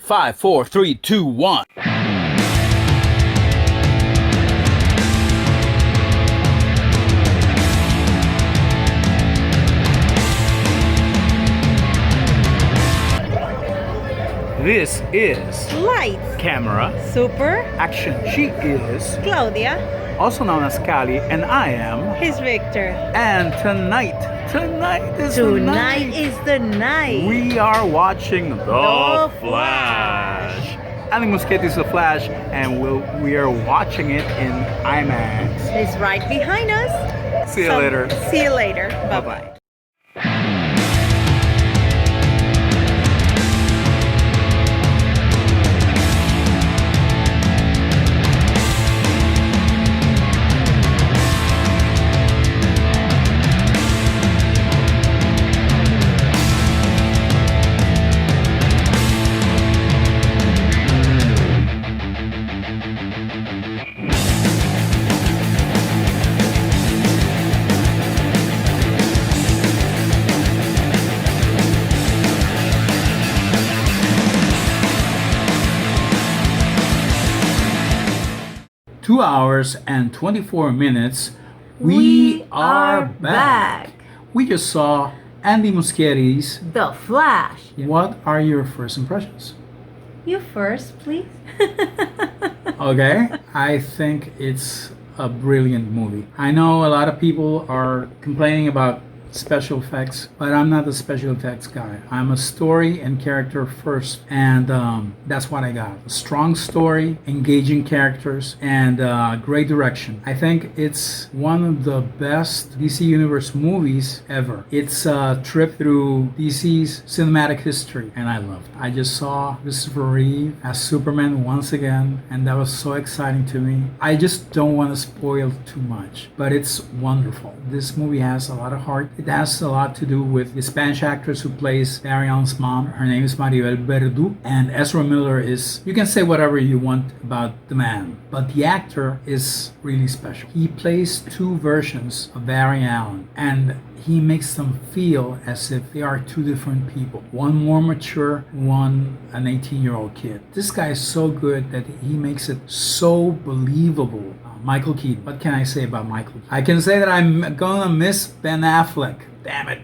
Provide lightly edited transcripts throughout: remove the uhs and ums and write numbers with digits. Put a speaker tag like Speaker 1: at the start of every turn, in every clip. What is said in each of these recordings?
Speaker 1: 5, 4, 3, 2, 1. This is
Speaker 2: Lights.
Speaker 1: Camera
Speaker 2: Super.
Speaker 1: Action. She is
Speaker 2: Claudia.
Speaker 1: also known as Cali, and I am.
Speaker 2: He's Victor.
Speaker 1: And tonight is the night.
Speaker 2: is the night.
Speaker 1: We are watching The
Speaker 2: The
Speaker 1: Flash. Ali Muschietti is The Flash, and we are watching it in IMAX.
Speaker 2: He's right behind us.
Speaker 1: See you later.
Speaker 2: See you later. Bye
Speaker 1: Bye-bye.
Speaker 2: bye.
Speaker 1: 2 hours and 24 minutes.
Speaker 2: We are back.
Speaker 1: We just saw Andy Muschietti's
Speaker 2: The Flash.
Speaker 1: What are your first impressions?
Speaker 2: You first, please.
Speaker 1: Okay, I think it's a brilliant movie. I know a lot of people are complaining about special effects, but I'm not a special effects guy. I'm a story and character first, and that's what I got. A strong story, engaging characters, and great direction. I think it's one of the best DC Universe movies ever. It's a trip through DC's cinematic history, and I loved it. I just saw Christopher Reeve as Superman once again, and that was so exciting to me. I just don't want to spoil too much, but it's wonderful. This movie has a lot of heart. It has a lot to do with the Spanish actress who plays Barry Allen's mom. Her name is Maribel Verdú, and Ezra Miller is, you can say whatever you want about the man, but the actor is really special. He plays two versions of Barry Allen, and he makes them feel as if they are two different people. One more mature, one an 18-year-old kid. This guy is so good that he makes it so believable. Michael Keaton. What can I say about Michael Keaton? I can say that I'm gonna miss Ben Affleck. Damn it.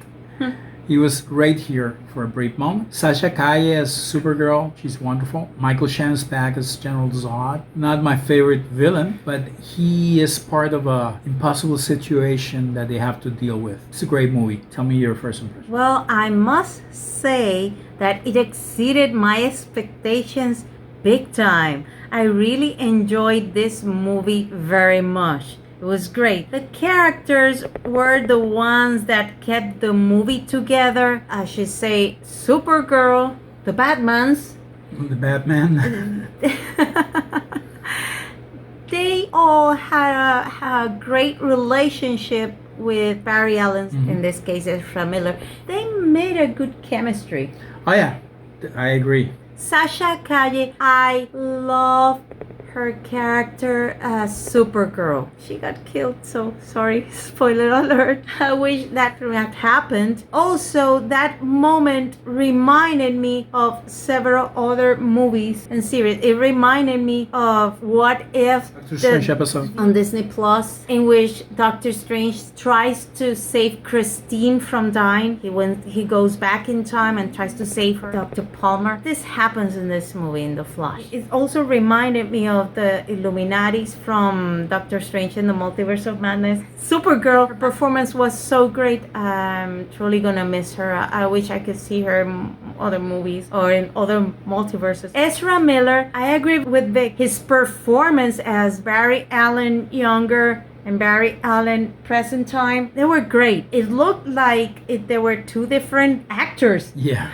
Speaker 1: He was great here for a brief moment. Sasha Calle as Supergirl. She's wonderful. Michael Shannon's back as General Zod. Not my favorite villain, but he is part of a impossible situation that they have to deal with. It's a great movie. Tell me your first impression.
Speaker 2: Well, I must say that it exceeded my expectations big time. I really enjoyed this movie very much. It was great. The characters were the ones that kept the movie together. I should say Supergirl, the Batmans.
Speaker 1: The Batman.
Speaker 2: They all had a great relationship with Barry Allen, in this case Ezra Miller. They made a good chemistry.
Speaker 1: Oh yeah, I agree.
Speaker 2: Sasha Calle, I love her character as Supergirl. She got killed, so sorry, spoiler alert. I wish that had happened. Also, that moment reminded me of several other movies and series. It reminded me of What If,
Speaker 1: Doctor Strange episode
Speaker 2: on Disney Plus, in which Doctor Strange tries to save Christine from dying. He goes back in time and tries to save her. Dr. Palmer. This happens in this movie, in The Flash. It also reminded me of the Illuminatis from Doctor Strange in the Multiverse of Madness. Supergirl, her performance was so great. I'm truly gonna miss her. I wish I could see her in other movies or in other multiverses. Ezra Miller, I agree with Vic. His performance as Barry Allen younger and Barry Allen present time, they were great. It looked like there were two different actors.
Speaker 1: Yeah.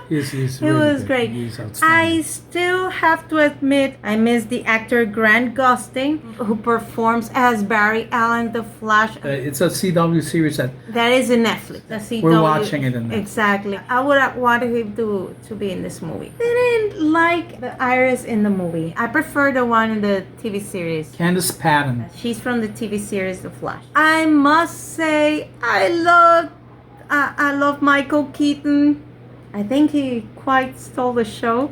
Speaker 1: He's
Speaker 2: It
Speaker 1: really
Speaker 2: was
Speaker 1: good.
Speaker 2: great.
Speaker 1: He's
Speaker 2: I
Speaker 1: outstanding.
Speaker 2: still have to admit I miss the actor Grant Gustin, who performs as Barry Allen, the Flash.
Speaker 1: It's a CW series that
Speaker 2: That is in Netflix. The CW.
Speaker 1: We're watching it in Netflix.
Speaker 2: Exactly. I would have wanted him to be in this movie. I didn't like the Iris in the movie. I prefer the one in the TV series.
Speaker 1: Candace Patton.
Speaker 2: She's from the TV series The Flash. I must say I love Michael Keaton. I think he quite stole the show.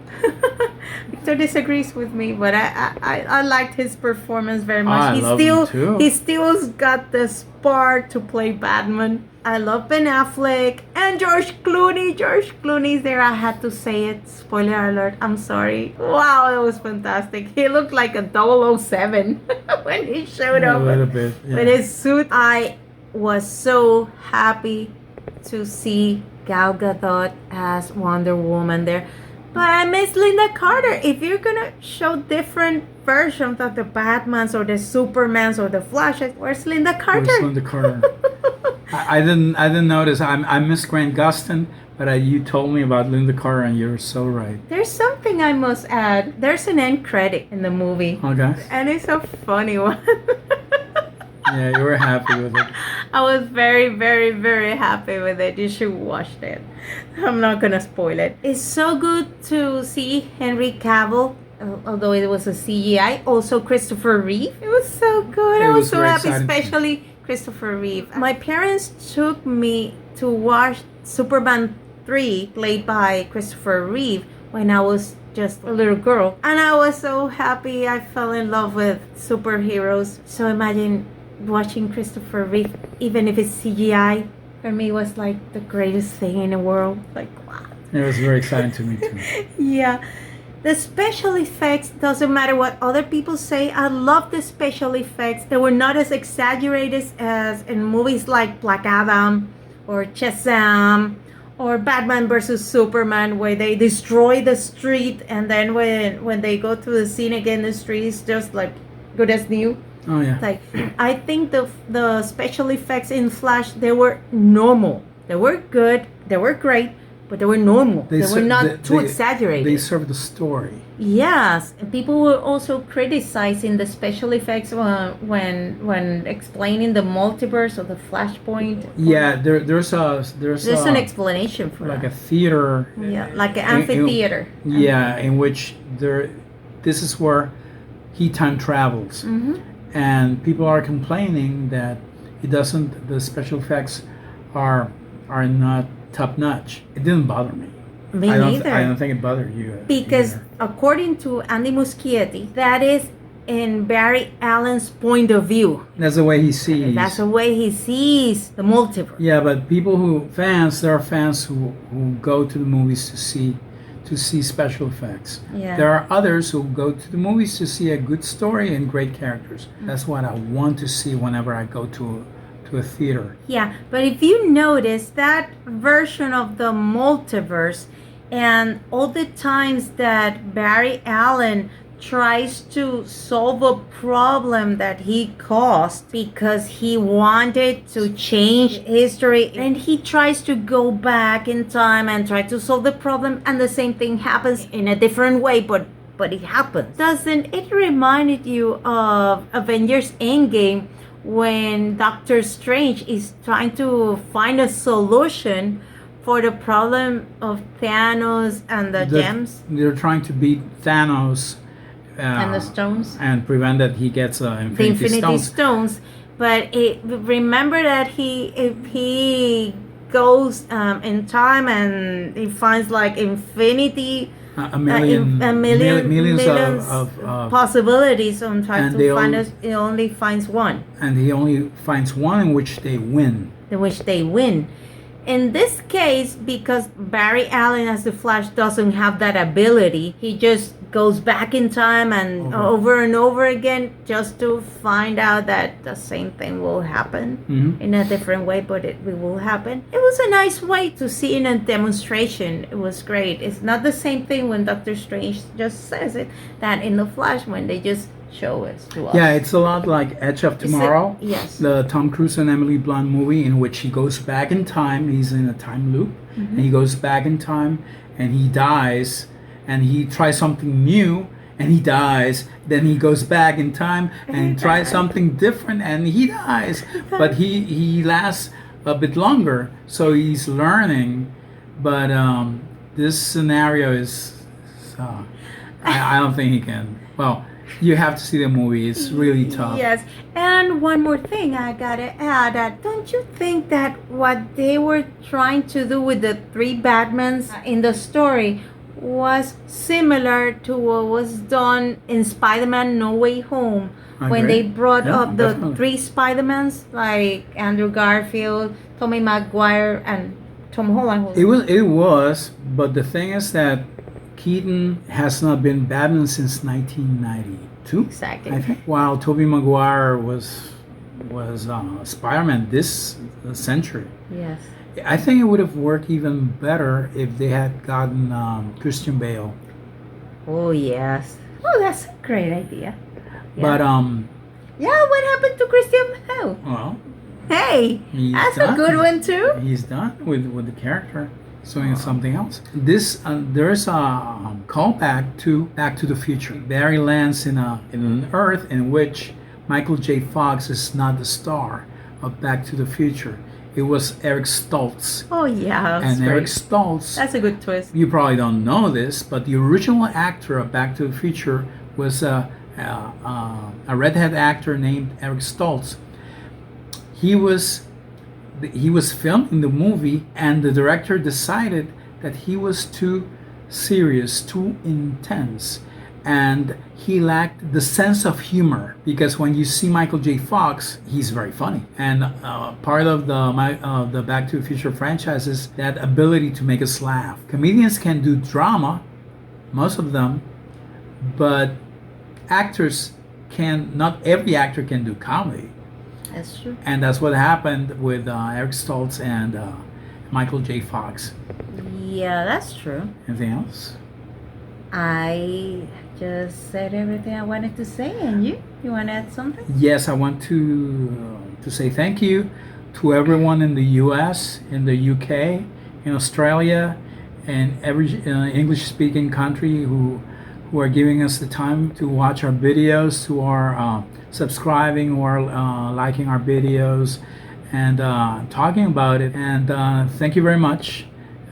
Speaker 2: Victor disagrees with me, but I liked his performance very much.
Speaker 1: I love him too.
Speaker 2: He still's got the spark to play Batman. I love Ben Affleck and George Clooney. George Clooney's there. I had to say it. Spoiler alert. I'm sorry. Wow, it was fantastic. He looked like a 007 when he showed up.
Speaker 1: A little bit. Yeah.
Speaker 2: With his suit. I was so happy to see Gal Gadot as Wonder Woman there. But I miss Linda Carter. If you're gonna show different versions of the Batmans or the Supermans or the Flashes, where's Linda Carter?
Speaker 1: Where's Linda Carter? I didn't notice. I miss Grant Gustin, but you told me about Linda Carter, and you're so right.
Speaker 2: There's something I must add. There's an end credit in the movie.
Speaker 1: Okay.
Speaker 2: And it's a funny one.
Speaker 1: Yeah, you were happy with it.
Speaker 2: I was very, very, very happy with it. You should watch it. I'm not gonna spoil it. It's so good to see Henry Cavill, although it was a CGI. Also Christopher Reeve. It was so good. I was so happy, especially Christopher Reeve. My parents took me to watch Superman 3, played by Christopher Reeve, when I was just a little girl. And I was so happy. I fell in love with superheroes. So imagine watching Christopher Reeve, even if it's CGI, for me was like the greatest thing in the world. Like, wow.
Speaker 1: It was very exciting to me too.
Speaker 2: Yeah. The special effects, doesn't matter what other people say. I love the special effects. They were not as exaggerated as in movies like Black Adam or Shazam or Batman versus Superman, where they destroy the street, and then when they go to the scene again, the street is just like good as new.
Speaker 1: Oh yeah.
Speaker 2: Like, I think the special effects in Flash, they were normal. They were good. They were great, but they were normal. They were not too exaggerated.
Speaker 1: They served the story.
Speaker 2: Yes, and people were also criticizing the special effects when explaining the multiverse or the Flashpoint.
Speaker 1: Yeah, there's
Speaker 2: an explanation for
Speaker 1: like
Speaker 2: that.
Speaker 1: a theater.
Speaker 2: Yeah, like an amphitheater.
Speaker 1: In which this is where he time travels.
Speaker 2: Mm-hmm.
Speaker 1: And people are complaining that the special effects are not top notch. It didn't bother me.
Speaker 2: Me neither.
Speaker 1: I don't think it bothered you.
Speaker 2: Because
Speaker 1: either.
Speaker 2: According to Andy Muschietti, that is in Barry Allen's point of view.
Speaker 1: That's the way he sees.
Speaker 2: That's the way he sees the multiverse.
Speaker 1: Yeah, but there are fans who go to the movies to see special effects.
Speaker 2: Yeah.
Speaker 1: There are others who go to the movies to see a good story and great characters. That's what I want to see whenever I go to a theater.
Speaker 2: Yeah, but if you notice that version of the multiverse and all the times that Barry Allen tries to solve a problem that he caused because he wanted to change history, and he tries to go back in time and try to solve the problem, and the same thing happens in a different way, but it happens. Doesn't it remind you of Avengers Endgame when Doctor Strange is trying to find a solution for the problem of Thanos and the gems?
Speaker 1: They're trying to beat Thanos
Speaker 2: and the stones,
Speaker 1: and prevent that he gets
Speaker 2: the Infinity Stones. But remember that if he goes in time and he finds like infinity, millions of possibilities on trying to find us, he only finds one.
Speaker 1: And he only finds one in which they win.
Speaker 2: In this case, because Barry Allen as the Flash doesn't have that ability, he just goes back in time and over and over again just to find out that the same thing will happen in a different way, but it will happen. It was a nice way to see in a demonstration. It was great. It's not the same thing when Doctor Strange just says it, that in the Flash when they just show it to us.
Speaker 1: Yeah, it's a lot like Edge of Tomorrow.
Speaker 2: Yes.
Speaker 1: The Tom Cruise and Emily Blunt movie in which he goes back in time. He's in a time loop. And he goes back in time and he dies and he tries something new and he dies. Then he goes back in time and tries something different and he dies. But he lasts a bit longer, so he's learning. But this scenario is I don't think he can. Well, You have to see the movie. It's really tough.
Speaker 2: Yes, and one more thing I gotta add, that don't you think that what they were trying to do with the three Batmans in the story was similar to what was done in Spider-Man No Way Home,
Speaker 1: I
Speaker 2: when
Speaker 1: agree.
Speaker 2: they brought
Speaker 1: Yeah,
Speaker 2: up the
Speaker 1: definitely.
Speaker 2: three Spider-Mans, like Andrew Garfield, Tobey Maguire, and Tom Holland.
Speaker 1: It was, but the thing is that Keaton has not been Batman since 1992.
Speaker 2: Exactly.
Speaker 1: I think. While Tobey Maguire was Spider-Man this century.
Speaker 2: Yes.
Speaker 1: I think it would have worked even better if they had gotten Christian Bale.
Speaker 2: Oh yes. Oh, that's a great idea.
Speaker 1: But
Speaker 2: Yeah, what happened to Christian Bale?
Speaker 1: well,
Speaker 2: Hey,
Speaker 1: he's
Speaker 2: that's
Speaker 1: done.
Speaker 2: a good one too.
Speaker 1: He's done with the character. He's doing something else. This there's a callback to Back to the Future. Barry lands in an Earth in which Michael J. Fox is not the star of Back to the Future. It was Eric Stoltz.
Speaker 2: Oh yeah, that's
Speaker 1: And
Speaker 2: great.
Speaker 1: Eric Stoltz,
Speaker 2: That's a good twist.
Speaker 1: you probably don't know this, but the original actor of Back to the Future was a redhead actor named Eric Stoltz. He was filming the movie, and the director decided that he was too serious, too intense, and he lacked the sense of humor. Because when you see Michael J. Fox, he's very funny, and part of the Back to the Future franchise is that ability to make us laugh. Comedians can do drama, most of them, but actors can. Not every actor can do comedy.
Speaker 2: That's true.
Speaker 1: And that's what happened with Eric Stoltz and Michael J. Fox.
Speaker 2: Yeah, that's true.
Speaker 1: Anything else?
Speaker 2: I just said everything I wanted to say, and you want to add something?
Speaker 1: Yes, I want to say thank you to everyone in the U.S., in the U.K., in Australia, and every English-speaking country who are giving us the time to watch our videos, who are subscribing or liking our videos and talking about it. And thank you very much.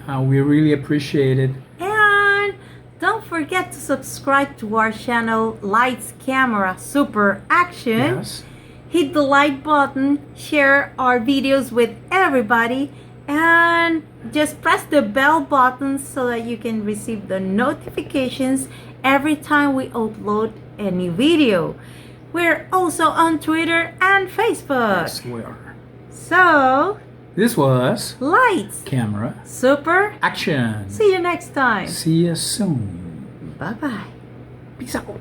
Speaker 1: We really appreciate it.
Speaker 2: And don't forget to subscribe to our channel, Lights, Camera, Super Action.
Speaker 1: Yes.
Speaker 2: Hit the like button, share our videos with everybody, and just press the bell button so that you can receive the notifications every time we upload a new video. We're also on Twitter and Facebook.
Speaker 1: Yes, we are.
Speaker 2: So,
Speaker 1: This was
Speaker 2: Lights,
Speaker 1: Camera
Speaker 2: Super.
Speaker 1: Action.
Speaker 2: See you next time.
Speaker 1: See you soon.
Speaker 2: Bye bye.
Speaker 1: Peace out.